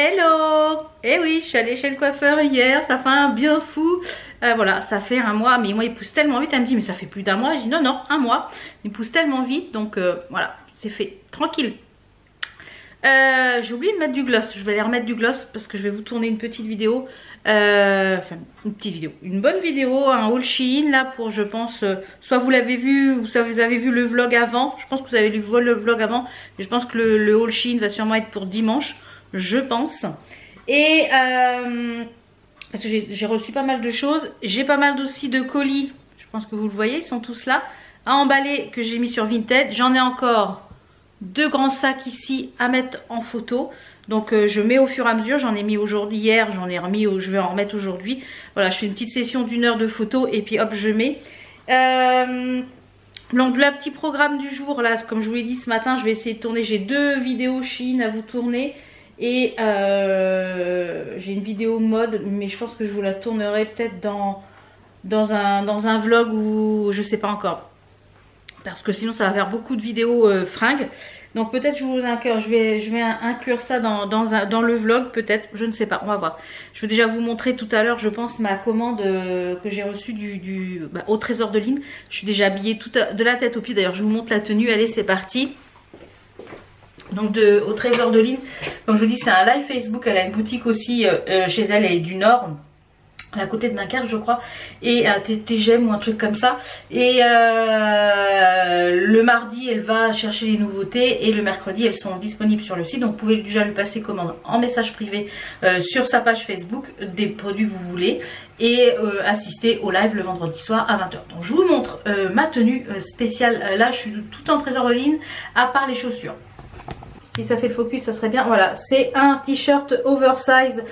Hello. Eh oui, je suis allée chez le coiffeur hier, ça fait un bien fou. Voilà, ça fait un mois, mais moi il pousse tellement vite. Elle me dit mais ça fait plus d'un mois. Je dis non, non, un mois. Il pousse tellement vite, donc voilà, c'est fait, tranquille. J'ai oublié de mettre du gloss. Je vais aller remettre du gloss parce que je vais vous tourner une petite vidéo. Enfin, une petite vidéo. Une bonne vidéo, un haul Shein là pour, je pense, soit vous l'avez vu ou soit vous avez vu le vlog avant. Je pense que vous avez vu le vlog avant. Mais je pense que le haul Shein va sûrement être pour dimanche. Je pense. Et parce que j'ai reçu pas mal de choses. J'ai pas mal aussi de colis. Je pense que vous le voyez, ils sont tous là. À emballer que j'ai mis sur Vinted. J'en ai encore 2 grands sacs ici à mettre en photo. Donc je mets au fur et à mesure. J'en ai mis aujourd'hui, hier, j'en ai remis, je vais en remettre aujourd'hui. Voilà, je fais une petite session d'1 heure de photo et puis hop, je mets. Donc le petit programme du jour, là, comme je vous l'ai dit ce matin, je vais essayer de tourner. J'ai 2 vidéos Shein à vous tourner. Et j'ai une vidéo mode, mais je pense que je vous la tournerai peut-être dans un vlog ou je sais pas encore. Parce que sinon ça va faire beaucoup de vidéos fringues. Donc peut-être je vais inclure ça dans le vlog, peut-être, je ne sais pas, on va voir. Je vais déjà vous montrer tout à l'heure, je pense, ma commande que j'ai reçue au Trésor de Lynn. Je suis déjà habillée de la tête aux pieds, d'ailleurs je vous montre la tenue, allez c'est parti. Donc au Trésor de Lynn, comme je vous dis, c'est un live Facebook. Elle a une boutique aussi chez elle, elle est du Nord, à côté de Dunkerque je crois, et à TGM ou un truc comme ça. Et le mardi elle va chercher les nouveautés et le mercredi elles sont disponibles sur le site. Donc vous pouvez déjà lui passer commande en message privé sur sa page Facebook des produits que vous voulez et assister au live le vendredi soir à 20 h. Donc je vous montre ma tenue spéciale. Là je suis tout en Trésor de Lynn à part les chaussures. Si ça fait le focus, ça serait bien. Voilà, c'est un t-shirt oversize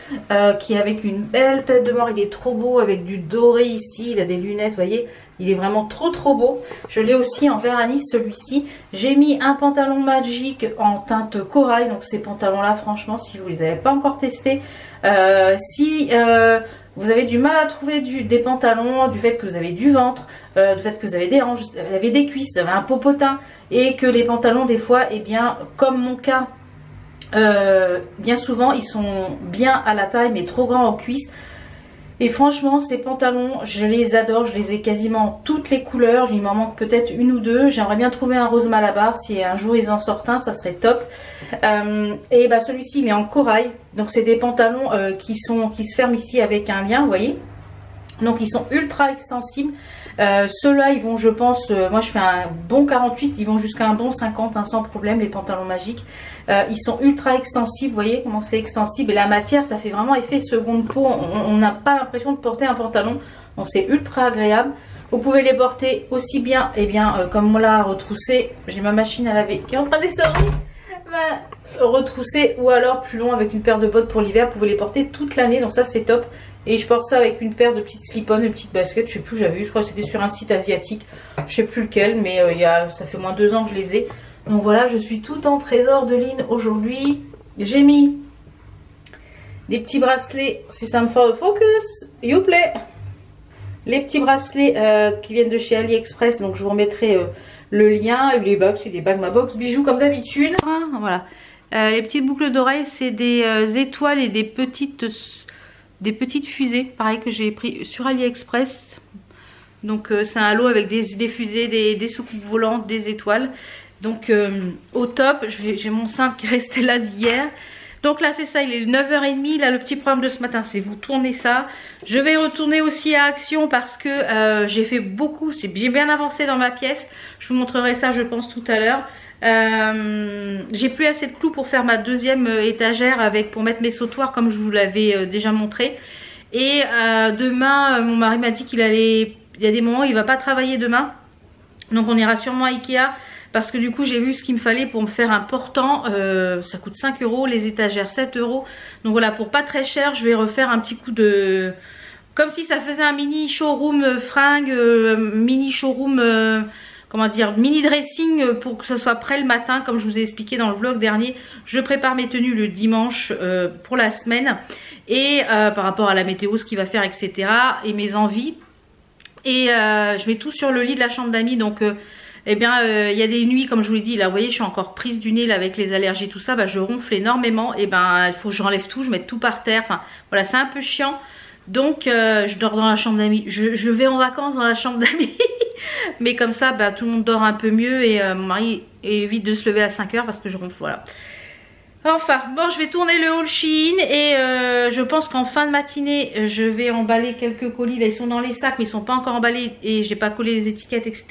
qui est avec une belle tête de mort. Il est trop beau avec du doré ici. Il a des lunettes, vous voyez. Il est vraiment trop beau. Je l'ai aussi en vert anis celui-ci. J'ai mis un pantalon Magic en teinte corail. Donc ces pantalons-là, franchement, si vous les avez pas encore testés, si vous avez du mal à trouver des pantalons, du fait que vous avez du ventre, du fait que vous avez des hanches, vous avez des cuisses, vous avez un popotin, et que les pantalons des fois, eh bien, comme mon cas, bien souvent ils sont bien à la taille mais trop grands aux cuisses. Et franchement ces pantalons je les adore, je les ai quasiment toutes les couleurs. Il m'en manque peut-être une ou deux. J'aimerais bien trouver un rose Malabar, si un jour ils en sortent un ça serait top. Et bah celui-ci il est en corail. Donc c'est des pantalons qui se ferment ici avec un lien, vous voyez. Donc ils sont ultra extensibles. Ceux-là ils vont, je pense, moi je fais un bon 48, ils vont jusqu'à un bon 50 hein, sans problème, les pantalons magiques. Ils sont ultra extensibles, vous voyez comment c'est extensible. Et la matière ça fait vraiment effet seconde peau. On n'a pas l'impression de porter un pantalon. Donc c'est ultra agréable. Vous pouvez les porter aussi bien, et bien comme moi là retroussé. J'ai ma machine à laver qui est en train de sortir. Retrousser ou alors plus long avec une paire de bottes pour l'hiver. Vous pouvez les porter toute l'année, donc ça c'est top. Et je porte ça avec une paire de petites slip-on, de petites baskets, je sais plus où j'avais eu, je crois que c'était sur un site asiatique, je sais plus lequel, mais ça fait moins 2 ans que je les ai. Donc voilà, je suis tout en Trésor de Lynn aujourd'hui. J'ai mis des petits bracelets, si ça me fait le focus, you play. Les petits bracelets qui viennent de chez AliExpress, donc je vous remettrai le lien. Les bagues, c'est des bagues ma box bijoux comme d'habitude. Voilà. Les petites boucles d'oreilles, c'est des étoiles et des petites fusées, pareil que j'ai pris sur AliExpress. Donc c'est un lot avec des fusées, des soucoupes volantes, des étoiles. Donc au top, j'ai mon cintre qui restait là d'hier. Donc là c'est ça, il est 9 h 30. Là le petit programme de ce matin c'est vous tournez ça. Je vais retourner aussi à Action parce que j'ai fait beaucoup, j'ai bien avancé dans ma pièce. Je vous montrerai ça je pense tout à l'heure. J'ai plus assez de clous pour faire ma deuxième étagère pour mettre mes sautoirs comme je vous l'avais déjà montré. Et demain mon mari m'a dit il y a des moments où il va pas travailler demain. Donc on ira sûrement à Ikea. Parce que du coup j'ai vu ce qu'il me fallait pour me faire un portant, ça coûte 5 €, les étagères 7 €. Donc voilà, pour pas très cher, je vais refaire un petit coup de... Comme si ça faisait un mini showroom fringues, mini showroom, comment dire, mini dressing pour que ce soit prêt le matin. Comme je vous ai expliqué dans le vlog dernier, je prépare mes tenues le dimanche pour la semaine. Et par rapport à la météo, ce qu'il va faire, etc. Et mes envies. Et je mets tout sur le lit de la chambre d'amis, donc... eh bien il y a des nuits, comme je vous l'ai dit, là vous voyez je suis encore prise du nez là, avec les allergies tout ça, bah, je ronfle énormément, et ben il faut que j'enlève tout, je mette tout par terre, enfin voilà c'est un peu chiant. Donc je dors dans la chambre d'amis, je vais en vacances dans la chambre d'amis. Mais comme ça bah, tout le monde dort un peu mieux, et mon mari évite de se lever à 5 h parce que je ronfle, voilà. Enfin bon, je vais tourner le haul Shein, et je pense qu'en fin de matinée je vais emballer quelques colis. Là ils sont dans les sacs mais ils sont pas encore emballés et j'ai pas collé les étiquettes etc.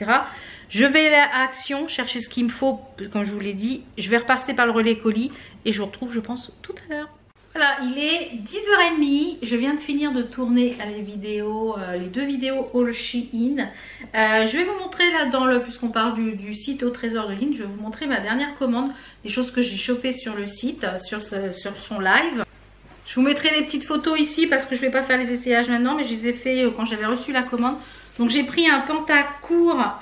Je vais aller à Action chercher ce qu'il me faut, comme je vous l'ai dit. Je vais repasser par le relais colis et je vous retrouve je pense tout à l'heure. Voilà, il est 10h30, je viens de finir de tourner les vidéos, les 2 vidéos haul Shein. Je vais vous montrer là puisqu'on parle du site au trésor de Lynn, je vais vous montrer ma dernière commande, des choses que j'ai chopées sur le site, sur son live. Je vous mettrai des petites photos ici parce que je ne vais pas faire les essayages maintenant, mais je les ai fait quand j'avais reçu la commande. Donc j'ai pris un pantalon court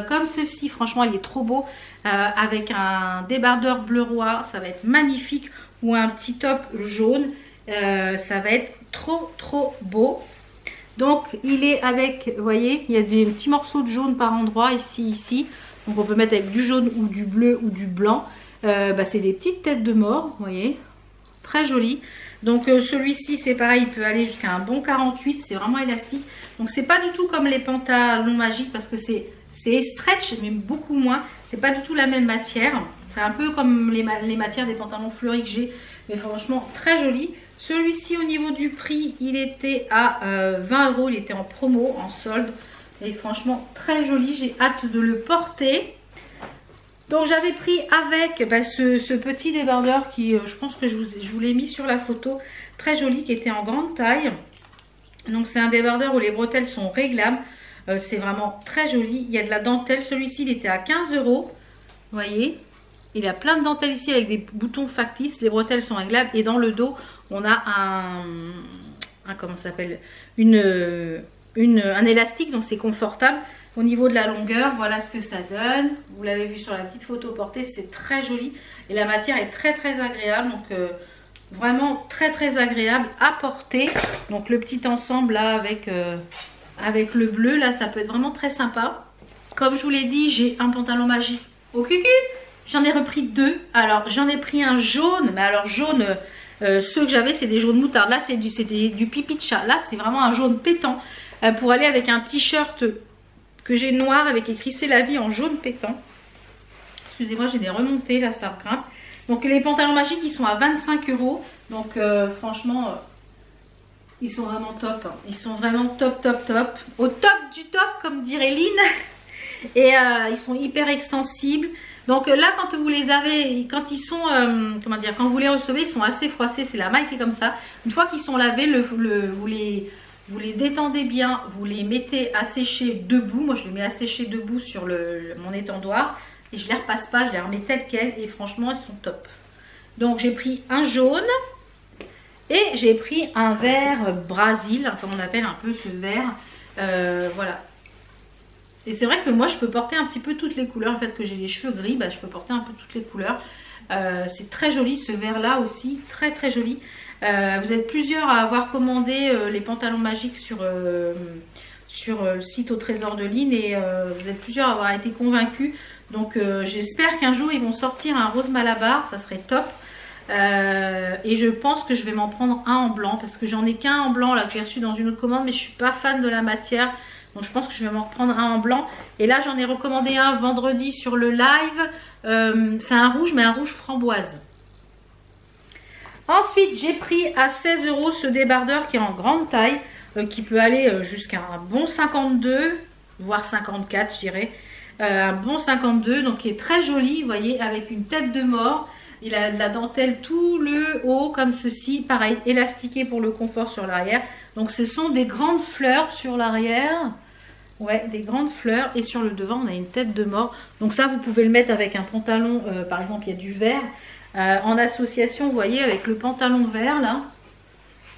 comme ceci, franchement il est trop beau, avec un débardeur bleu roi, ça va être magnifique. Ou un petit top jaune, ça va être trop beau. Donc il est avec, vous voyez, il y a des petits morceaux de jaune par endroit ici. Donc on peut mettre avec du jaune ou du bleu ou du blanc. Bah, c'est des petites têtes de mort, vous voyez, très joli. Donc celui-ci c'est pareil, il peut aller jusqu'à un bon 48, c'est vraiment élastique. Donc c'est pas du tout comme les pantalons magiques parce que c'est stretch mais beaucoup moins. C'est pas du tout la même matière. C'est un peu comme les matières des pantalons fleuris que j'ai, mais franchement très joli. Celui-ci au niveau du prix, il était à 20 €, il était en promo, en solde. Et franchement très joli, j'ai hâte de le porter. Donc j'avais pris avec bah, ce petit débardeur qui, je pense que je vous l'ai mis sur la photo, très joli, qui était en grande taille. Donc c'est un débardeur où les bretelles sont réglables. C'est vraiment très joli, il y a de la dentelle. Celui-ci il était à 15 €, vous voyez. Il a plein de dentelles ici avec des boutons factices, les bretelles sont réglables et dans le dos on a comment ça s'appelle, un élastique, donc c'est confortable. Au niveau de la longueur, voilà ce que ça donne. Vous l'avez vu sur la petite photo portée, c'est très joli et la matière est très agréable, donc vraiment très agréable à porter. Donc le petit ensemble là avec le bleu là, ça peut être vraiment très sympa. Comme je vous l'ai dit, j'ai un pantalon magique au cucu. J'en ai repris 2. Alors j'en ai pris un jaune, mais alors jaune, ceux que j'avais c'est des jaunes moutarde. Là c'est du pipi de chat. Là c'est vraiment un jaune pétant, pour aller avec un t-shirt que j'ai noir avec écrit c'est la vie en jaune pétant. Excusez-moi, j'ai des remontées là, ça grimpe. Donc les pantalons magiques ils sont à 25 €. Donc franchement ils sont vraiment top. Ils sont vraiment top. Au top du top comme dirait Lynn. Et ils sont hyper extensibles. Donc là quand vous les avez, quand ils sont, comment dire, quand vous les recevez, ils sont assez froissés, c'est la maille qui est comme ça. Une fois qu'ils sont lavés, vous les détendez bien, vous les mettez à sécher debout. Moi je les mets à sécher debout sur mon étendoir et je les repasse pas, je les remets telles quelles et franchement ils sont top. Donc j'ai pris un jaune et j'ai pris un vert Brésil, comme on appelle un peu ce vert, voilà. Et c'est vrai que moi je peux porter un petit peu toutes les couleurs. En fait que j'ai les cheveux gris, bah, je peux porter un peu toutes les couleurs. C'est très joli ce vert là aussi, très joli. Vous êtes plusieurs à avoir commandé les pantalons magiques sur le site au trésor de Lynn. Et vous êtes plusieurs à avoir été convaincus. Donc j'espère qu'un jour ils vont sortir un rose malabar, ça serait top. Et je pense que je vais m'en prendre un en blanc parce que j'en ai qu'un en blanc là que j'ai reçu dans une autre commande, mais je suis pas fan de la matière. Donc je pense que je vais m'en reprendre un en blanc. Et là j'en ai recommandé un vendredi sur le live. C'est un rouge, mais un rouge framboise. Ensuite j'ai pris à 16 € ce débardeur qui est en grande taille, qui peut aller jusqu'à un bon 52, voire 54 je dirais. Un bon 52, donc qui est très joli, vous voyez, avec une tête de mort. Il a de la dentelle tout le haut comme ceci, pareil, élastiqué pour le confort sur l'arrière. Donc ce sont des grandes fleurs sur l'arrière. Ouais, des grandes fleurs. Et sur le devant, on a une tête de mort. Donc ça, vous pouvez le mettre avec un pantalon. Par exemple, il y a du vert. En association, vous voyez, avec le pantalon vert, là.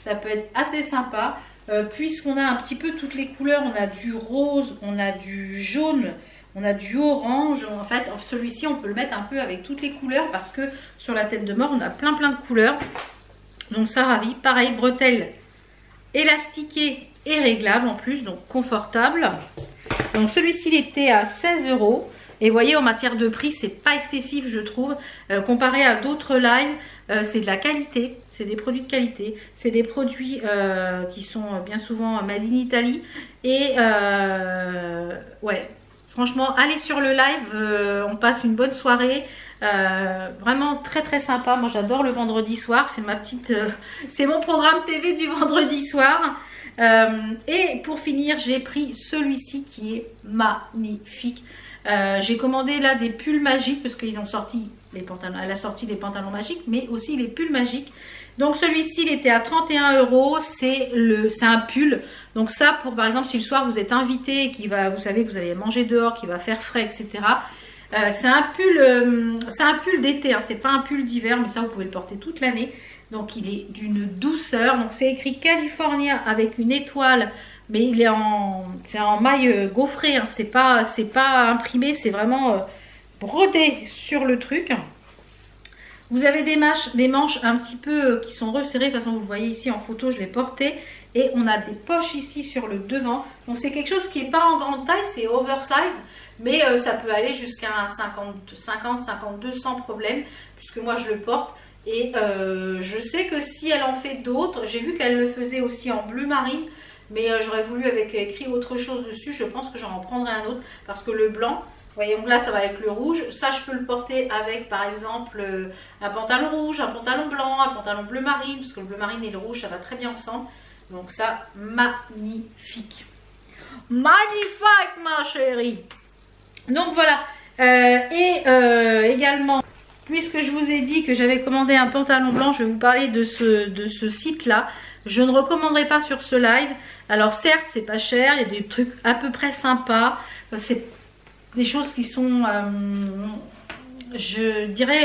Ça peut être assez sympa. Puisqu'on a un petit peu toutes les couleurs. On a du rose, on a du jaune, on a du orange. En fait, celui-ci, on peut le mettre un peu avec toutes les couleurs. Parce que sur la tête de mort, on a plein de couleurs. Donc ça ravit. Pareil, bretelles élastiquées et réglable en plus, donc confortable. Donc celui-ci il était à 16 €. Et vous voyez, en matière de prix, c'est pas excessif, je trouve. Comparé à d'autres lives, c'est de la qualité, c'est des produits de qualité, c'est des produits qui sont bien souvent made in Italy. Et ouais, franchement, allez sur le live, on passe une bonne soirée. Vraiment très très sympa. Moi j'adore le vendredi soir, c'est ma petite c'est mon programme TV du vendredi soir. Et pour finir, j'ai pris celui-ci qui est magnifique. J'ai commandé là des pulls magiques parce qu'ils ont sorti les pantalons, elle a sorti des pantalons magiques, mais aussi les pulls magiques. Donc celui-ci il était à 31 €, c'est un pull. Donc ça, pour par exemple si le soir vous êtes invité et vous savez que vous allez manger dehors, qu'il va faire frais, etc. C'est un pull d'été, hein, c'est pas un pull d'hiver, mais ça vous pouvez le porter toute l'année. Donc il est d'une douceur. Donc c'est écrit California avec une étoile, mais c'est en maille gaufrée, hein, c'est pas imprimé, c'est vraiment brodé sur le truc. Vous avez des manches un petit peu qui sont resserrées, de toute façon vous le voyez ici en photo, je l'ai porté. Et on a des poches ici sur le devant. Donc c'est quelque chose qui n'est pas en grande taille, c'est oversize. Mais ça peut aller jusqu'à un 50-52 sans problème, puisque moi je le porte. Et je sais que si elle en fait d'autres, j'ai vu qu'elle le faisait aussi en bleu marine. Mais j'aurais voulu avec écrit autre chose dessus, je pense que j'en prendrai un autre. Parce que le blanc, vous voyez, donc là ça va avec le rouge. Ça je peux le porter avec par exemple un pantalon rouge, un pantalon blanc, un pantalon bleu marine. Parce que le bleu marine et le rouge ça va très bien ensemble. Donc ça, magnifique. Magnifique ma chérie. Donc voilà. Également, puisque je vous ai dit que j'avais commandé un pantalon blanc, je vais vous parler de ce site-là. Je ne recommanderai pas sur ce live. Alors certes, c'est pas cher, il y a des trucs à peu près sympas. C'est des choses qui sont, je dirais,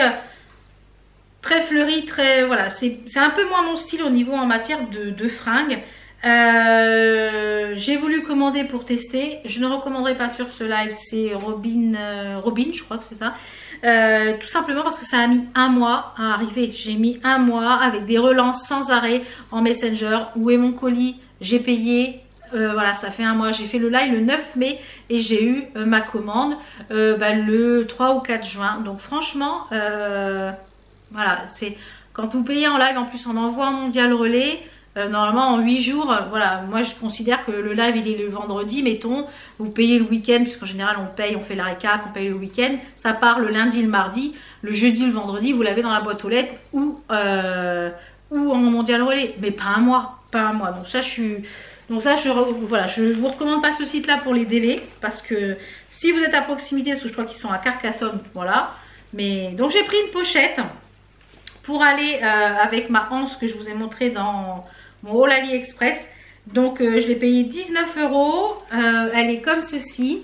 très fleuries, très... Voilà, c'est un peu moins mon style au niveau en matière de fringues. J'ai voulu commander pour tester. Je ne recommanderai pas sur ce live. C'est Robin, je crois que c'est ça. Tout simplement parce que ça a mis un mois à arriver. J'ai mis un mois avec des relances sans arrêt en Messenger. Où est mon colis? J'ai payé. Voilà, ça fait un mois. J'ai fait le live le 9 mai et j'ai eu ma commande le 3 ou 4 juin. Donc franchement, voilà, c'est quand vous payez en live, en plus on envoie un mondial relais. Normalement en 8 jours, voilà, moi je considère que le live il est le vendredi, mettons, vous payez le week-end, puisqu'en général on paye, on fait la récap, on paye le week-end, ça part le lundi, le mardi, le jeudi, le vendredi, vous l'avez dans la boîte aux lettres ou en mondial relais, mais pas un mois, donc ça voilà, je vous recommande pas ce site là pour les délais, parce que si vous êtes à proximité, parce que je crois qu'ils sont à Carcassonne, voilà, mais donc j'ai pris une pochette pour aller avec ma anse que je vous ai montré dans mon haul AliExpress. Donc je l'ai payé 19 €. Elle est comme ceci.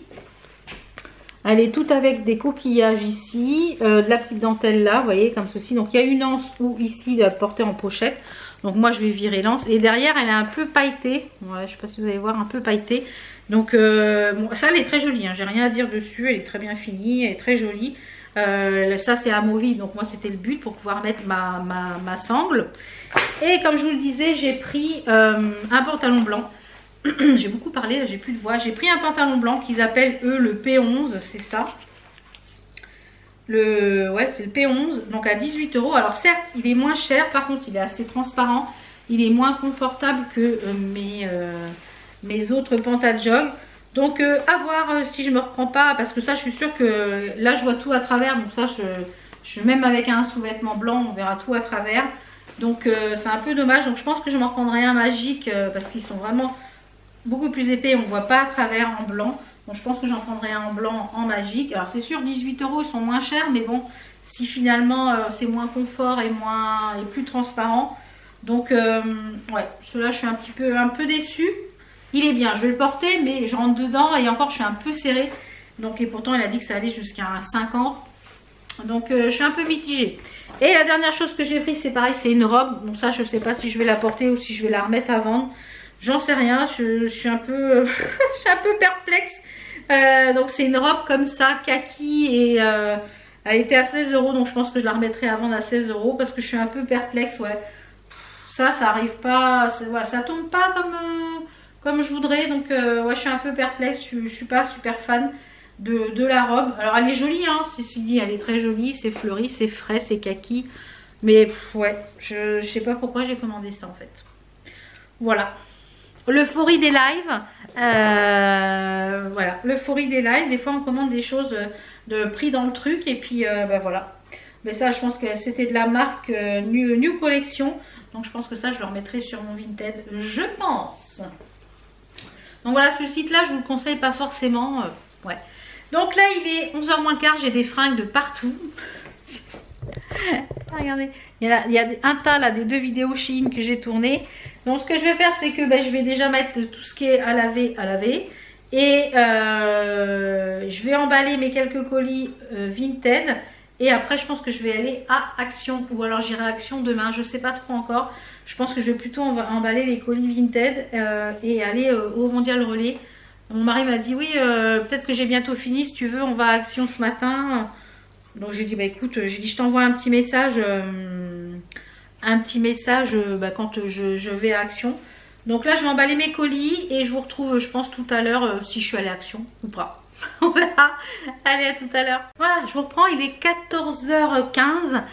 Elle est toute avec des coquillages ici, de la petite dentelle là, vous voyez, comme ceci. Donc il y a une anse ou ici de porter en pochette. Donc moi je vais virer l'anse. Et derrière elle est un peu pailletée. Voilà, je ne sais pas si vous allez voir, un peu pailletée. Donc bon, ça elle est très jolie, hein. J'ai rien à dire dessus. Elle est très bien finie, elle est très jolie. Ça c'est amovible, donc moi c'était le but pour pouvoir mettre ma sangle. Et comme je vous le disais, j'ai pris un pantalon blanc. J'ai beaucoup parlé, là j'ai plus de voix. J'ai pris un pantalon blanc qu'ils appellent eux le P11, c'est ça. Ouais, c'est le P11, donc à 18 €. Alors certes il est moins cher, par contre il est assez transparent, il est moins confortable que mes autres pantalons jog. Donc à voir si je me reprends pas, parce que ça je suis sûre que là je vois tout à travers, donc ça même avec un sous-vêtement blanc on verra tout à travers. Donc c'est un peu dommage, donc je pense que je m'en reprendrai un magique parce qu'ils sont vraiment beaucoup plus épais, on ne voit pas à travers en blanc. Donc je pense que j'en prendrai un en blanc en magique. Alors c'est sûr 18 € ils sont moins chers, mais bon si finalement c'est moins confort et plus transparent. Donc ouais, celui-là je suis un peu déçue. Il est bien, je vais le porter, mais je rentre dedans et encore je suis un peu serrée. Donc et pourtant il a dit que ça allait jusqu'à 50. Donc je suis un peu mitigée. Et la dernière chose que j'ai pris, c'est pareil, c'est une robe. Donc ça je ne sais pas si je vais la porter ou si je vais la remettre à vendre. J'en sais rien, je suis un peu, je suis un peu perplexe. Donc c'est une robe comme ça, kaki, et elle était à 16 €. Donc je pense que je la remettrai à vendre à 16 € parce que je suis un peu perplexe. Ouais, ça arrive pas, voilà, ça tombe pas comme je voudrais. Donc ouais, je suis un peu perplexe, je suis pas super fan. de la robe. Alors elle est jolie, hein, ceci dit, elle est très jolie, c'est fleuri, c'est frais, c'est kaki. Mais ouais, je sais pas pourquoi j'ai commandé ça en fait. Voilà. L'euphorie des lives. Voilà, l'euphorie des lives. Des fois on commande des choses de prix dans le truc et puis bah voilà. Mais ça je pense que c'était de la marque New Collection. Donc je pense que ça je le remettrai sur mon Vinted, je pense. Donc voilà, ce site là je vous le conseille pas forcément. Ouais. Donc là il est 11h moins le quart, j'ai des fringues de partout. Regardez, il y a un tas là des 2 vidéos Shein que j'ai tournées. Donc ce que je vais faire c'est que je vais déjà mettre tout ce qui est à laver. Et je vais emballer mes quelques colis Vinted. Et après je pense que je vais aller à Action. Ou alors j'irai à Action demain, je sais pas trop encore. Je pense que je vais plutôt emballer les colis Vinted et aller au Mondial Relais. Mon mari m'a dit oui, peut-être que j'ai bientôt fini, si tu veux on va à Action ce matin. Donc j'ai dit bah écoute, j'ai dit je t'envoie un petit message quand je vais à Action. Donc là je vais emballer mes colis et je vous retrouve je pense tout à l'heure si je suis allée à Action ou pas. On verra. Allez, à tout à l'heure. Voilà, je vous reprends, il est 14h15.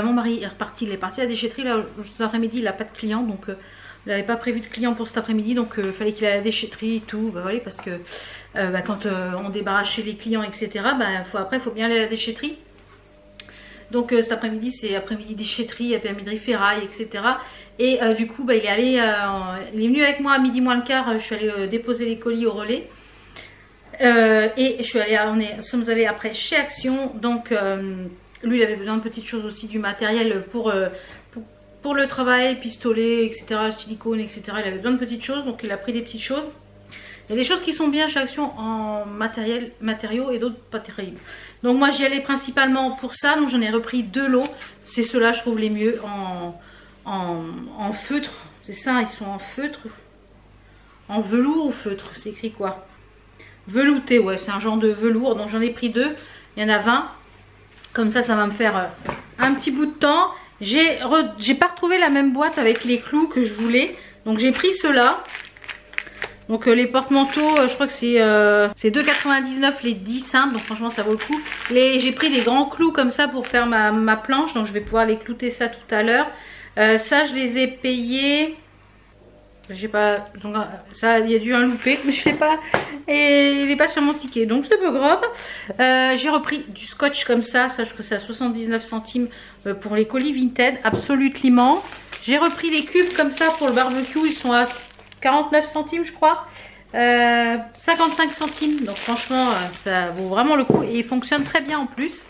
Mon mari est reparti, il est parti à la déchetterie. Là, cet après-midi, il n'a pas de client, donc il n'avait pas prévu de client pour cet après-midi. Donc il fallait qu'il aille à la déchetterie et tout. Bah, voilà, parce que quand on débarrasse chez les clients, etc., après, il faut bien aller à la déchetterie. Donc cet après-midi, c'est après-midi déchetterie, après-midi ferraille, etc. Et du coup, il est venu avec moi à midi moins le quart. Je suis allée déposer les colis au relais. Et nous sommes allés après chez Action. Donc lui il avait besoin de petites choses aussi, du matériel pour le travail, pistolet, etc., le silicone, etc. Il avait besoin de petites choses, donc il a pris des petites choses. Il y a des choses qui sont bien chez Action en matériaux et d'autres pas terribles. Donc moi j'y allais principalement pour ça, donc j'en ai repris 2 lots. C'est ceux-là je trouve les mieux en feutre. C'est ça, ils sont en feutre. En velours ou feutre, c'est écrit quoi? Velouté, ouais, c'est un genre de velours. Donc j'en ai pris 2, il y en a 20. Comme ça va me faire un petit bout de temps. J'ai pas retrouvé la même boîte avec les clous que je voulais. Donc j'ai pris ceux-là. Donc les porte-manteaux, je crois que c'est 2,99 les 10 cents. Donc franchement ça vaut le coup. J'ai pris des grands clous comme ça pour faire ma planche. Donc je vais pouvoir les clouter ça tout à l'heure. Ça je les ai payés. J'ai pas, donc ça il y a dû un loupé, mais je sais pas, et il est pas sur mon ticket, donc c'est pas grave. J'ai repris du scotch comme ça je crois que c'est à 79 centimes pour les colis Vinted, absolument. J'ai repris les cubes comme ça pour le barbecue, ils sont à 49 centimes je crois, 55 centimes, donc franchement ça vaut vraiment le coup et ils fonctionnent très bien en plus.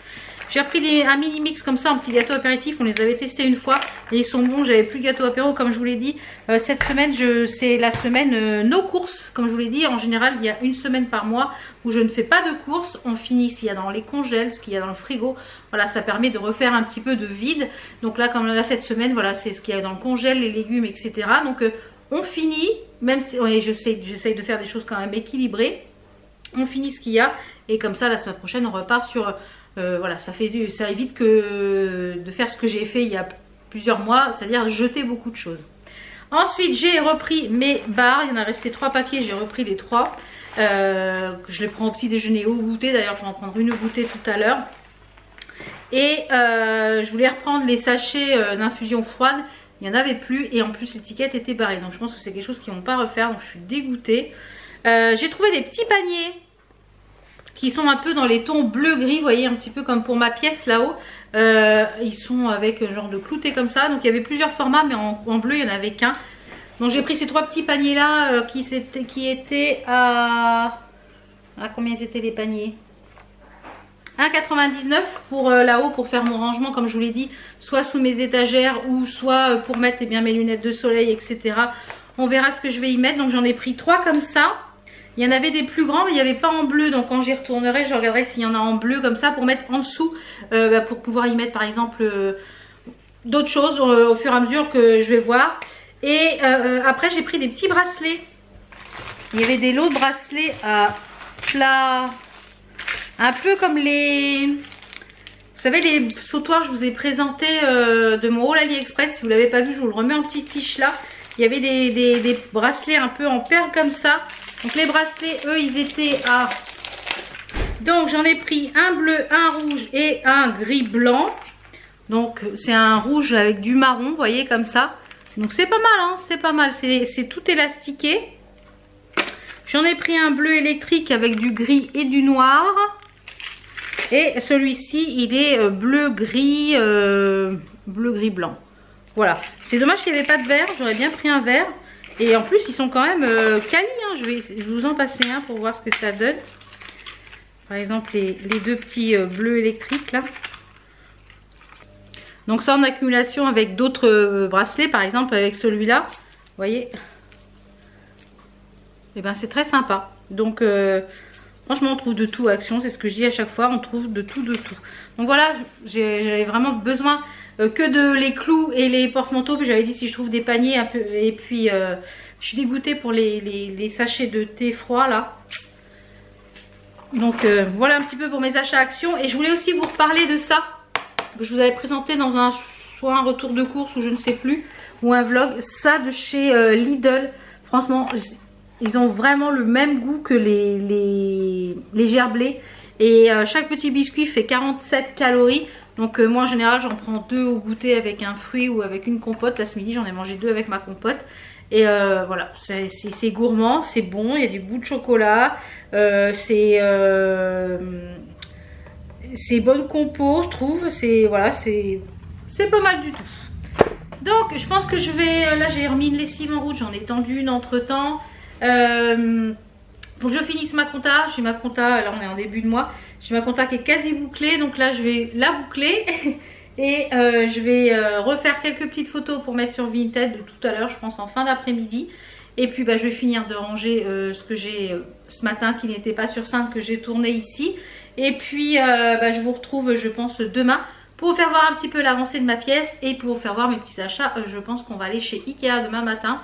J'ai repris un mini mix comme ça, un petit gâteau apéritif. On les avait testés une fois et ils sont bons. J'avais plus le gâteau apéro comme je vous l'ai dit. Cette semaine, c'est la semaine no courses. Comme je vous l'ai dit, en général, il y a une semaine par mois où je ne fais pas de courses. On finit ce qu'il y a dans les congèles, ce qu'il y a dans le frigo. Voilà, ça permet de refaire un petit peu de vide. Donc là, comme là, cette semaine, voilà, c'est ce qu'il y a dans le congèle, les légumes, etc. Donc on finit, même si j'essaye de faire des choses quand même équilibrées. On finit ce qu'il y a et comme ça, la semaine prochaine, on repart sur... voilà, ça évite de faire ce que j'ai fait il y a plusieurs mois, c'est-à-dire jeter beaucoup de choses. Ensuite, j'ai repris mes barres. Il y en a resté 3 paquets, j'ai repris les 3. Je les prends au petit déjeuner, au goûter. D'ailleurs, je vais en prendre une au goûter tout à l'heure. Et je voulais reprendre les sachets d'infusion froide. Il n'y en avait plus et en plus l'étiquette était barrée. Donc je pense que c'est quelque chose qu'ils ne vont pas refaire. Donc je suis dégoûtée. J'ai trouvé des petits paniers qui sont un peu dans les tons bleu-gris, vous voyez, un petit peu comme pour ma pièce là-haut. Ils sont avec un genre de clouté comme ça. Donc il y avait plusieurs formats, mais en bleu, il n'y en avait qu'un. Donc j'ai pris ces 3 petits paniers là qui étaient à combien étaient les paniers? 1,99 pour là-haut pour faire mon rangement, comme je vous l'ai dit, soit sous mes étagères ou soit pour mettre mes lunettes de soleil, etc. On verra ce que je vais y mettre. Donc j'en ai pris 3 comme ça. Il y en avait des plus grands mais il n'y avait pas en bleu, donc quand j'y retournerai je regarderai s'il y en a en bleu comme ça pour mettre en dessous, pour pouvoir y mettre par exemple d'autres choses au fur et à mesure que je vais voir. Et après j'ai pris des petits bracelets. Il y avait des lots de bracelets à plat, un peu comme les... Vous savez les sautoirs que je vous ai présenté de mon haul AliExpress. Si vous ne l'avez pas vu, je vous le remets en petite fiche là. Il y avait des bracelets un peu en perles comme ça. Donc les bracelets, eux, ils étaient à Donc j'en ai pris un bleu, un rouge et un gris blanc. Donc c'est un rouge avec du marron, vous voyez, comme ça. Donc c'est pas mal, hein, c'est pas mal, c'est tout élastiqué. J'en ai pris un bleu électrique avec du gris et du noir. Et celui-ci, il est bleu-gris blanc. Voilà, c'est dommage qu'il n'y avait pas de vert, j'aurais bien pris un vert. Et en plus, ils sont quand même quali, hein. Je vais vous en passer un pour voir ce que ça donne. Par exemple, les deux petits bleus électriques là. Donc ça en accumulation avec d'autres bracelets, par exemple avec celui-là, vous voyez. Et ben c'est très sympa. Donc franchement on trouve de tout à Action, c'est ce que je dis à chaque fois, on trouve de tout. Donc voilà, j'avais vraiment besoin que de les clous et les porte-manteaux. Puis j'avais dit si je trouve des paniers un peu. Et puis je suis dégoûtée pour les sachets de thé froid là. Donc voilà un petit peu pour mes achats Action. Et je voulais aussi vous reparler de ça que je vous avais présenté dans soit un retour de course ou je ne sais plus, ou un vlog. Ça de chez Lidl, franchement ils ont vraiment le même goût que les gerblés. Et chaque petit biscuit fait 47 calories. Donc moi en général j'en prends 2 au goûter avec un fruit ou avec une compote. Là ce midi j'en ai mangé 2 avec ma compote. Et voilà, c'est gourmand, c'est bon, il y a du bout de chocolat, c'est bonne compo je trouve, voilà, c'est pas mal du tout. Donc je pense que je vais, là j'ai remis une lessive en route, j'en ai tendu une entre temps. Faut que je finisse ma compta, j'ai ma compta, là on est en début de mois, j'ai ma compta qui est quasi bouclée, donc là je vais la boucler. Et je vais refaire quelques petites photos pour mettre sur Vinted de tout à l'heure, je pense en fin d'après-midi. Et puis bah, je vais finir de ranger ce que j'ai ce matin qui n'était pas sur cintre, que j'ai tourné ici. Et puis bah, je vous retrouve je pense demain pour vous faire voir un petit peu l'avancée de ma pièce et pour vous faire voir mes petits achats. Je pense qu'on va aller chez Ikea demain matin.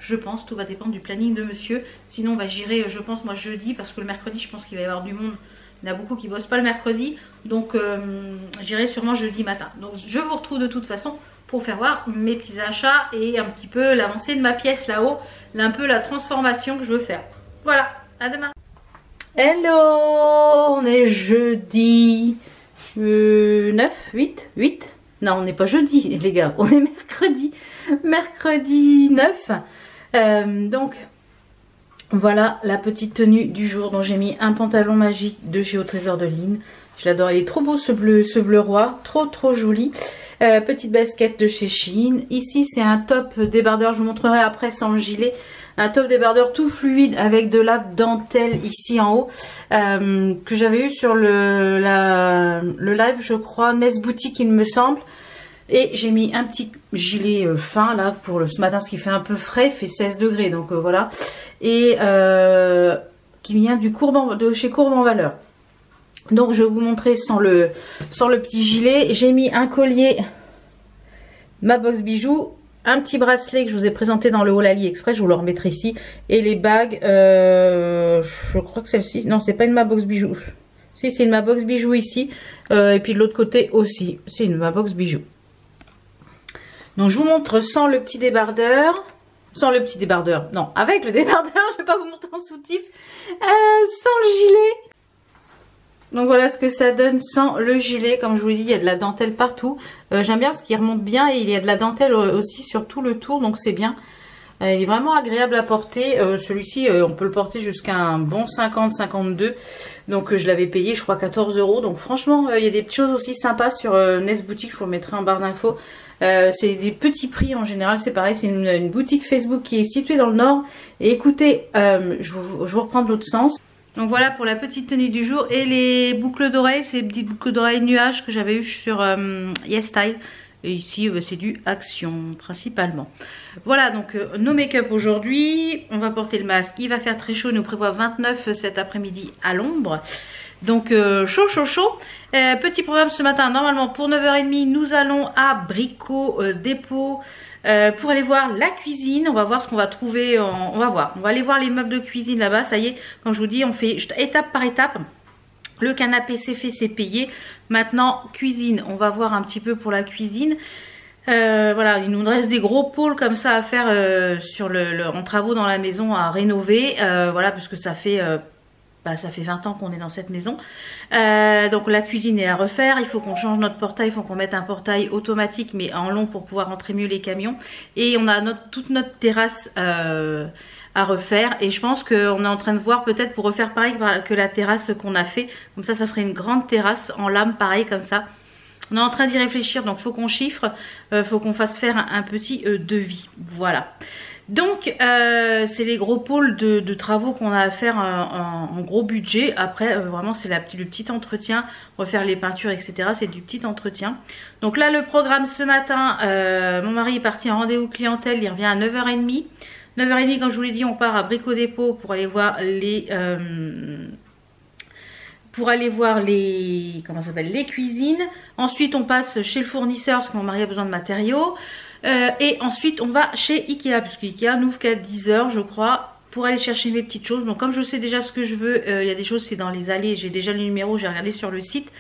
Je pense, tout va dépendre du planning de monsieur. Sinon bah, j'irai je pense moi jeudi parce que le mercredi je pense qu'il va y avoir du monde. Il y en a beaucoup qui ne bossent pas le mercredi. Donc j'irai sûrement jeudi matin. Donc je vous retrouve de toute façon pour faire voir mes petits achats et un petit peu l'avancée de ma pièce là-haut. Un peu la transformation que je veux faire. Voilà, à demain. Hello, on est jeudi 9, 8. Non, on n'est pas jeudi les gars, on est mercredi. Mercredi 9. Donc... voilà la petite tenue du jour. Dont j'ai mis un pantalon magique de chez Au Trésor de Lynn. Je l'adore, il est trop beau ce bleu roi, trop joli. Petite basket de chez Shein. Ici c'est un top débardeur, je vous montrerai après sans le gilet. Un top débardeur tout fluide avec de la dentelle ici en haut. Que j'avais eu sur le live je crois, Nest Boutique il me semble. Et j'ai mis un petit gilet fin là pour ce matin, ce qui fait un peu frais, il fait 16 degrés donc voilà. Et qui vient de chez Courbe en Valeur. Donc je vais vous montrer sans le petit gilet. J'ai mis un collier, ma box bijoux, un petit bracelet que je vous ai présenté dans le haul AliExpress, je vous le remettrai ici. Et les bagues, je crois que celle-ci, non c'est pas une ma box bijoux. Si c'est une ma box bijoux ici. Et puis de l'autre côté aussi, c'est une ma box bijoux. Donc je vous montre sans le petit débardeur. Sans le petit débardeur. Non, avec le débardeur. Je vais pas vous montrer en soutif. Sans le gilet. Donc voilà ce que ça donne sans le gilet. Comme je vous l'ai dit, il y a de la dentelle partout. J'aime bien parce qu'il remonte bien. Et il y a de la dentelle aussi sur tout le tour. Donc c'est bien. Il est vraiment agréable à porter. Celui-ci, on peut le porter jusqu'à un bon 50-52. Donc je l'avais payé, je crois, 14 €. Donc franchement, il y a des petites choses aussi sympas sur Nest Boutique. Je vous mettrai en barre d'infos. C'est des petits prix en général, c'est pareil, c'est une boutique Facebook qui est située dans le nord. Et écoutez, je vous reprends de l'autre sens. Donc voilà pour la petite tenue du jour. Et les boucles d'oreilles, c'est des petites boucles d'oreilles nuages que j'avais eu sur YesStyle. Et ici c'est du Action principalement. Voilà donc nos make-up aujourd'hui. On va porter le masque, il va faire très chaud, il nous prévoit 29 cet après-midi à l'ombre. Donc chaud. Petit programme ce matin, normalement pour 9h30 nous allons à Brico Dépôt pour aller voir la cuisine. On va voir ce qu'on va trouver, on va aller voir les meubles de cuisine là-bas. Ça y est, comme je vous dis, on fait étape par étape. Le canapé c'est fait, c'est payé. Maintenant cuisine, on va voir un petit peu pour la cuisine. Voilà, il nous reste des gros pôles comme ça à faire en travaux dans la maison à rénover. Voilà, puisque ça fait bah, ça fait 20 ans qu'on est dans cette maison. Donc la cuisine est à refaire, il faut qu'on change notre portail, il faut qu'on mette un portail automatique mais en long pour pouvoir entrer mieux les camions. Et on a toute notre terrasse à refaire, et je pense qu'on est en train de voir peut-être pour refaire pareil que la terrasse qu'on a fait. Comme ça ferait une grande terrasse en lame pareil comme ça. On est en train d'y réfléchir, donc faut qu'on chiffre, faut qu'on fasse faire un petit devis. Voilà. Donc c'est les gros pôles de travaux qu'on a à faire en gros budget. Après vraiment c'est le petit entretien, refaire les peintures etc. C'est du petit entretien. Donc là le programme ce matin, mon mari est parti en rendez-vous clientèle, il revient à 9h30. 9h30 comme je vous l'ai dit, on part à Brico Dépôt pour aller voir les... comment ça s'appelle, les cuisines. Ensuite on passe chez le fournisseur parce que mon mari a besoin de matériaux. Et ensuite on va chez Ikea, puisque Ikea n'ouvre qu'à 10h je crois, pour aller chercher mes petites choses. Donc comme je sais déjà ce que je veux, il y a des choses c'est dans les allées, j'ai déjà le numéro, j'ai regardé sur le site.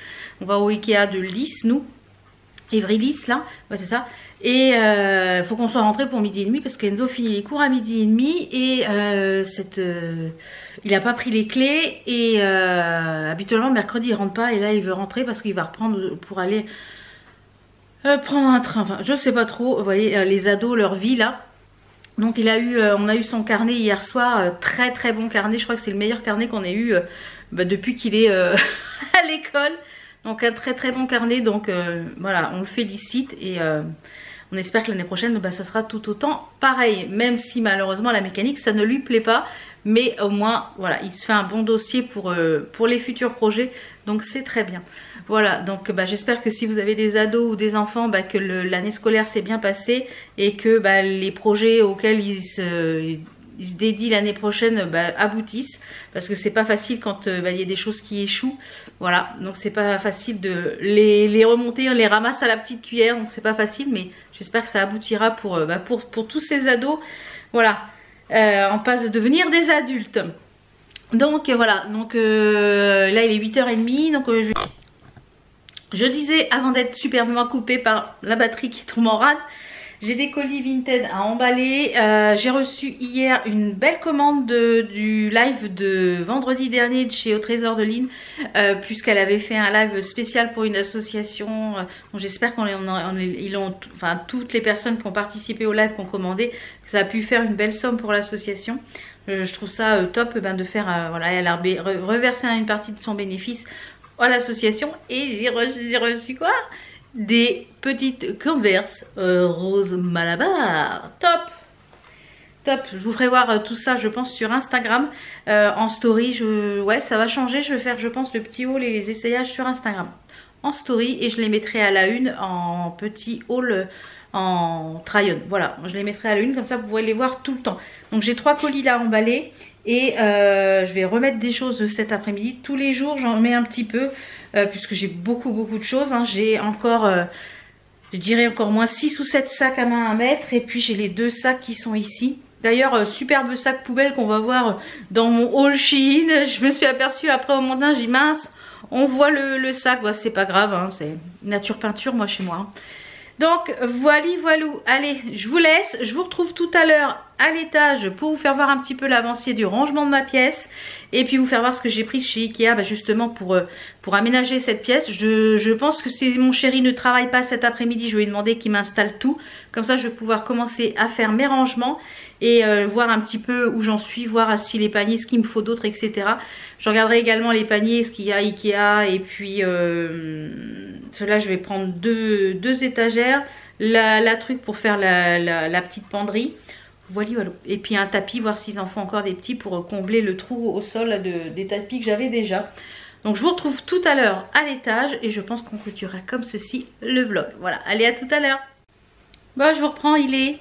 On va au Ikea de Lys, nous, Evry-Lys là, ouais c'est ça. Et faut qu'on soit rentré pour 12h30 parce qu'Enzo finit les cours à 12h30 et il n'a pas pris les clés, et habituellement le mercredi il rentre pas, et là il veut rentrer parce qu'il va reprendre pour aller prendre un train. Enfin je sais pas trop, vous voyez les ados, leur vie là. Donc on a eu son carnet hier soir, très très bon carnet, je crois que c'est le meilleur carnet qu'on ait eu depuis qu'il est à l'école. Donc un très très bon carnet, donc voilà, on le félicite, et on espère que l'année prochaine ça sera tout autant pareil, même si malheureusement la mécanique ça ne lui plaît pas, mais au moins voilà, il se fait un bon dossier pour les futurs projets, donc c'est très bien. Voilà, donc j'espère que si vous avez des ados ou des enfants, que l'année scolaire s'est bien passée, et que les projets auxquels ils se dédient l'année prochaine aboutissent, parce que c'est pas facile quand il y a des choses qui échouent. Voilà, donc c'est pas facile de les remonter, on les ramasse à la petite cuillère, donc c'est pas facile, mais j'espère que ça aboutira pour tous ces ados. Voilà, on passe de devenir des adultes. Donc voilà, donc là il est 8h30, donc je disais avant d'être superbement coupée par la batterie qui tombe en rade, j'ai des colis Vinted à emballer. J'ai reçu hier une belle commande du live de vendredi dernier de chez Au Trésor de Lynn, puisqu'elle avait fait un live spécial pour une association. J'espère toutes les personnes qui ont participé au live, qui ont commandé, que ça a pu faire une belle somme pour l'association. Je trouve ça top de faire, voilà, elle a reversé une partie de son bénéfice à l'association, et j'ai reçu quoi? Des petites Converse rose Malabar. Top, top. Je vous ferai voir tout ça je pense sur Instagram en story. Ouais, ça va changer, je vais faire je pense le petit haul et les essayages sur Instagram en story, et je les mettrai à la une en petit haul en try-on. Voilà, je les mettrai à la une, comme ça vous pouvez les voir tout le temps. Donc j'ai 3 colis là emballés, et je vais remettre des choses cet après-midi. Tous les jours j'en mets un petit peu, puisque j'ai beaucoup de choses, hein. J'ai encore je dirais encore moins 6 ou 7 sacs à main à mettre, et puis j'ai les 2 sacs qui sont ici. D'ailleurs superbe sac poubelle qu'on va voir dans mon haul Shein. Je me suis aperçue après au montage, j'ai dit mince, on voit le sac. C'est pas grave, hein, c'est nature peinture moi chez moi, hein. Donc voilou, allez je vous laisse, je vous retrouve tout à l'heure à l'étage pour vous faire voir un petit peu l'avancée du rangement de ma pièce, et puis vous faire voir ce que j'ai pris chez Ikea justement pour aménager cette pièce. Je pense que si mon chéri ne travaille pas cet après-midi, je vais lui demander qu'il m'installe tout, comme ça je vais pouvoir commencer à faire mes rangements, et voir un petit peu où j'en suis, voir si les paniers, ce qu'il me faut d'autres, etc. Je regarderai également les paniers, ce qu'il y a à Ikea, et puis cela je vais prendre deux étagères, la truc pour faire la petite penderie. Voilà. Et puis un tapis, voir s'ils en font encore des petits pour combler le trou au sol des tapis que j'avais déjà. Donc je vous retrouve tout à l'heure à l'étage, et je pense qu'on clôturera comme ceci le vlog. Voilà, allez à tout à l'heure. Bon, je vous reprends, il est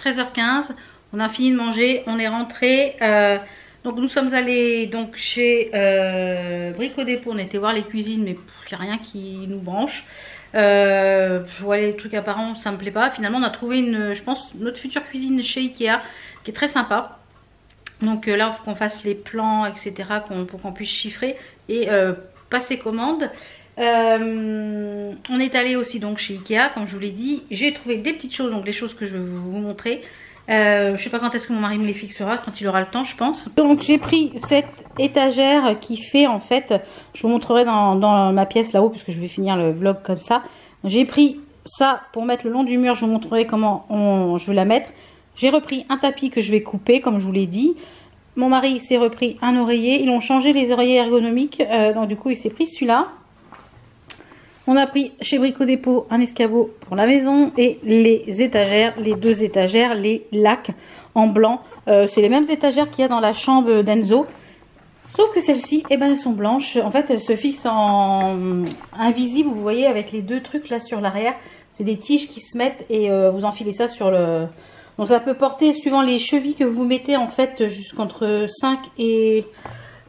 13h15, on a fini de manger, on est rentré. Donc nous sommes allés donc chez Brico Dépôt, on était voir les cuisines, mais il n'y a rien qui nous branche. Ouais, les trucs apparents ça me plaît pas. Finalement on a trouvé je pense notre future cuisine chez Ikea qui est très sympa. Donc là il faut qu'on fasse les plans etc, pour qu'on puisse chiffrer et passer commande. On est allé aussi donc chez Ikea comme je vous l'ai dit. J'ai trouvé des petites choses, donc les choses que je vais vous montrer. Je sais pas quand est-ce que mon mari me les fixera, quand il aura le temps je pense. Donc j'ai pris cette étagère qui fait en fait, je vous montrerai dans ma pièce là-haut puisque je vais finir le vlog comme ça. J'ai pris ça pour mettre le long du mur, je vous montrerai comment je vais la mettre. J'ai repris un tapis que je vais couper comme je vous l'ai dit. Mon mari s'est repris un oreiller, ils ont changé les oreillers ergonomiques, donc du coup il s'est pris celui-là. On a pris chez Brico Dépôt un escabeau pour la maison et les étagères, les deux étagères, les lacs en blanc. C'est les mêmes étagères qu'il y a dans la chambre d'Enzo. Sauf que celles-ci, eh ben, elles sont blanches. En fait, elles se fixent en invisible, vous voyez, avec les deux trucs là sur l'arrière. C'est des tiges qui se mettent et vous enfilez ça sur le... Donc ça peut porter, suivant les chevilles que vous mettez, en fait, jusqu'entre 5 et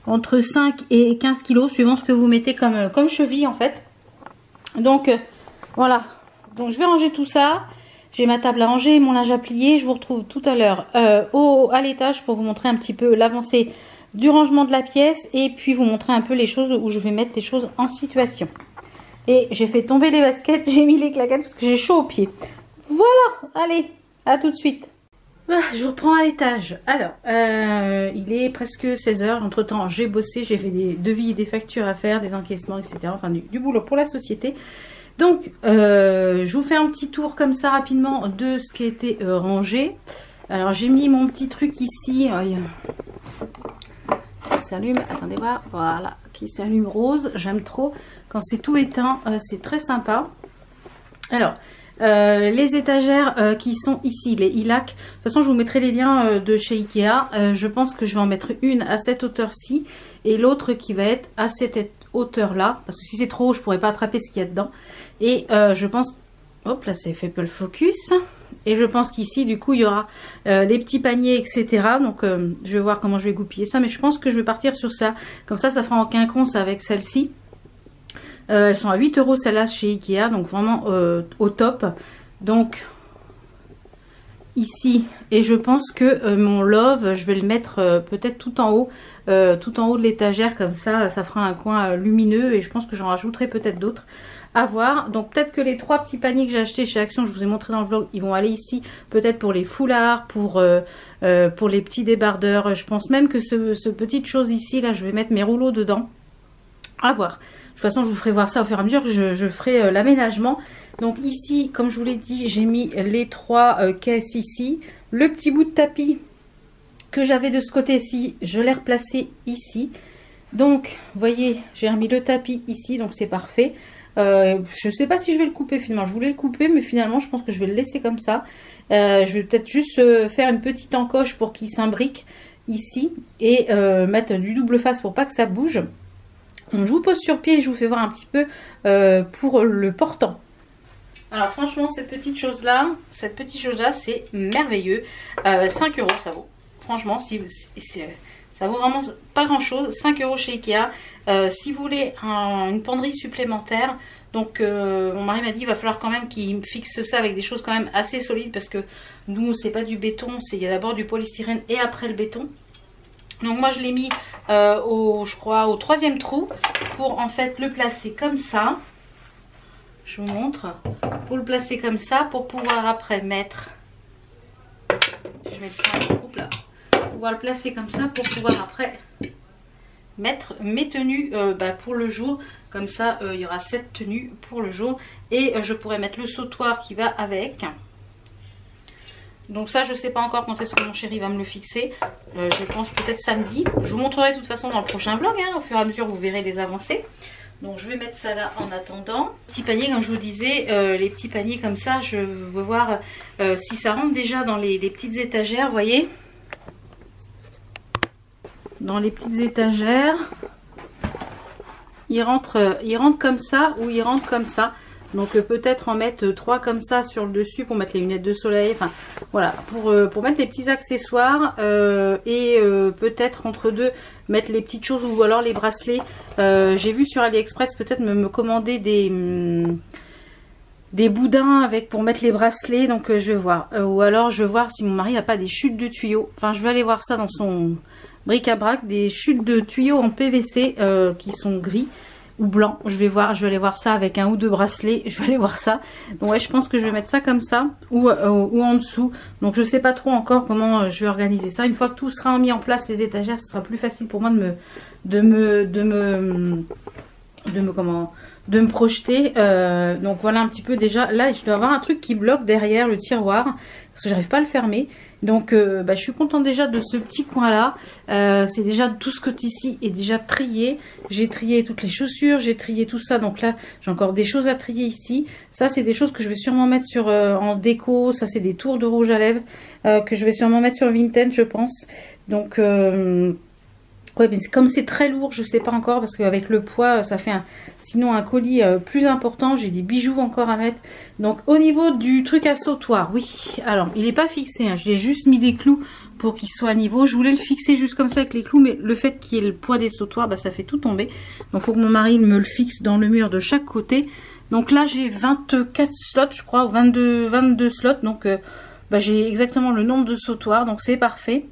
15 kilos, suivant ce que vous mettez comme cheville, en fait. Donc voilà, donc je vais ranger tout ça. J'ai ma table à ranger, mon linge à plier. Je vous retrouve tout à l'heure à l'étage pour vous montrer un petit peu l'avancée du rangement de la pièce et puis vous montrer un peu les choses où je vais mettre les choses en situation. Et j'ai fait tomber les baskets, j'ai mis les claquettes parce que j'ai chaud aux pieds. Voilà, allez, à tout de suite. Je reprends à l'étage. Alors, il est presque 16 h. Entre temps, j'ai bossé, j'ai fait des devis, des factures à faire, des encaissements, etc. Enfin, du boulot pour la société. Donc, je vous fais un petit tour comme ça rapidement de ce qui a été rangé. Alors, j'ai mis mon petit truc ici. Qui s'allume, attendez voir, voilà, qui s'allume rose. J'aime trop. Quand c'est tout éteint, c'est très sympa. Alors... les étagères qui sont ici, les Ilac. De toute façon, je vous mettrai les liens de chez Ikea. Je pense que je vais en mettre une à cette hauteur-ci et l'autre qui va être à cette hauteur-là. Parce que si c'est trop haut, je pourrais pas attraper ce qu'il y a dedans. Et je pense... Hop, là, ça fait pas le focus. Et je pense qu'ici, du coup, il y aura les petits paniers, etc. Donc, je vais voir comment je vais goupiller ça. Mais je pense que je vais partir sur ça. Comme ça fera en quinconce avec celle-ci. Elles sont à 8 € celles-là chez Ikea, donc vraiment au top. Donc ici, et je pense que mon love, je vais le mettre peut-être tout en haut de l'étagère, comme ça fera un coin lumineux et je pense que j'en rajouterai peut-être d'autres à voir. Donc peut-être que les 3 petits paniers que j'ai achetés chez Action, je vous ai montré dans le vlog, ils vont aller ici, peut-être pour les foulards, pour les petits débardeurs. Je pense même que ce petite chose ici, là, je vais mettre mes rouleaux dedans, à voir. De toute façon, je vous ferai voir ça au fur et à mesure que je ferai l'aménagement. Donc ici, comme je vous l'ai dit, j'ai mis les 3 caisses ici. Le petit bout de tapis que j'avais de ce côté-ci, je l'ai replacé ici. Donc, vous voyez, j'ai remis le tapis ici, donc c'est parfait. Je ne sais pas si je vais le couper finalement. Je voulais le couper, mais finalement, je pense que je vais le laisser comme ça. Je vais peut-être juste faire une petite encoche pour qu'il s'imbrique ici. Et mettre du double face pour pas que ça bouge. Donc, je vous pose sur pied et je vous fais voir un petit peu pour le portant. Alors franchement, cette petite chose là, c'est merveilleux. 5 € ça vaut. Franchement, ça vaut vraiment pas grand chose. 5 € chez Ikea. Si vous voulez une penderie supplémentaire, donc mon mari m'a dit il va falloir quand même qu'il me fixe ça avec des choses quand même assez solides parce que nous c'est pas du béton, il y a d'abord du polystyrène et après le béton. Donc moi je l'ai mis je crois au 3e trou pour en fait le placer comme ça. Je vous montre. Pour le placer comme ça pour pouvoir après mettre... Je mets le centre. Oups là. Pouvoir le placer comme ça pour pouvoir après mettre mes tenues pour le jour. Comme ça il y aura 7 tenues pour le jour. Et je pourrais mettre le sautoir qui va avec. Donc ça je sais pas encore quand est-ce que mon chéri va me le fixer. Je pense peut-être samedi. Je vous montrerai de toute façon dans le prochain vlog, hein. Au fur et à mesure vous verrez les avancées. Donc je vais mettre ça là en attendant. Petit panier, comme je vous disais, les petits paniers comme ça, je veux voir si ça rentre déjà dans les petites étagères, vous voyez. Dans les petites étagères, il rentre comme ça ou il rentre comme ça. Donc peut-être en mettre 3 comme ça sur le dessus pour mettre les lunettes de soleil. Enfin voilà, pour mettre les petits accessoires et peut-être entre deux mettre les petites choses ou alors les bracelets. J'ai vu sur AliExpress peut-être me commander des boudins avec pour mettre les bracelets. Donc je vais voir. Ou alors je vais voir si mon mari n'a pas des chutes de tuyaux. Enfin je vais aller voir ça dans son bric-à-brac. Des chutes de tuyaux en PVC qui sont gris. ou blanc. Je vais aller voir ça avec un ou deux bracelets. Je vais aller voir ça. Donc ouais, je pense que je vais mettre ça comme ça ou en dessous. Donc je sais pas trop encore comment je vais organiser ça. Une fois que tout sera mis en place, les étagères, ce sera plus facile pour moi de me projeter. Donc voilà un petit peu déjà. Là, je dois avoir un truc qui bloque derrière le tiroir parce que j'arrive pas à le fermer. Donc je suis contente déjà de ce petit coin là. C'est déjà tout ce côté ici est déjà trié. J'ai trié toutes les chaussures, j'ai trié tout ça. Donc là j'ai encore des choses à trier ici. Ça c'est des choses que je vais sûrement mettre sur en déco. Ça c'est des tours de rouge à lèvres que je vais sûrement mettre sur Vinted je pense. Donc ouais, mais comme c'est très lourd, je sais pas encore parce qu'avec le poids, ça fait sinon un colis plus important. J'ai des bijoux encore à mettre. Donc au niveau du truc à sautoir, oui. Alors il n'est pas fixé, hein. Je l'ai juste mis des clous pour qu'il soit à niveau. Je voulais le fixer juste comme ça avec les clous, mais le fait qu'il y ait le poids des sautoirs, bah, ça fait tout tomber. Donc il faut que mon mari me le fixe dans le mur de chaque côté. Donc là j'ai 24 slots, je crois, ou 22 slots. Donc bah, j'ai exactement le nombre de sautoirs, donc c'est parfait.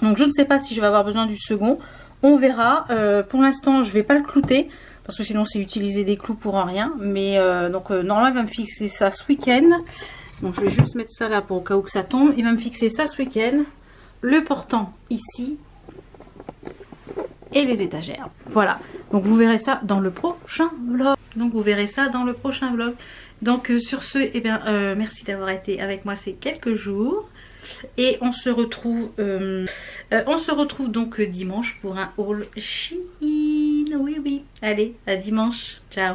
Donc je ne sais pas si je vais avoir besoin du second. On verra. Pour l'instant je vais pas le clouter. Parce que sinon c'est utiliser des clous pour rien. Mais donc normalement il va me fixer ça ce week-end. Donc je vais juste mettre ça là pour au cas où que ça tombe. Il va me fixer ça ce week-end. Le portant ici. Et les étagères. Voilà. Donc vous verrez ça dans le prochain vlog. Donc sur ce, eh bien, merci d'avoir été avec moi ces quelques jours. Et on se retrouve donc dimanche pour un haul Shein. Oui, oui. Allez, à dimanche. Ciao.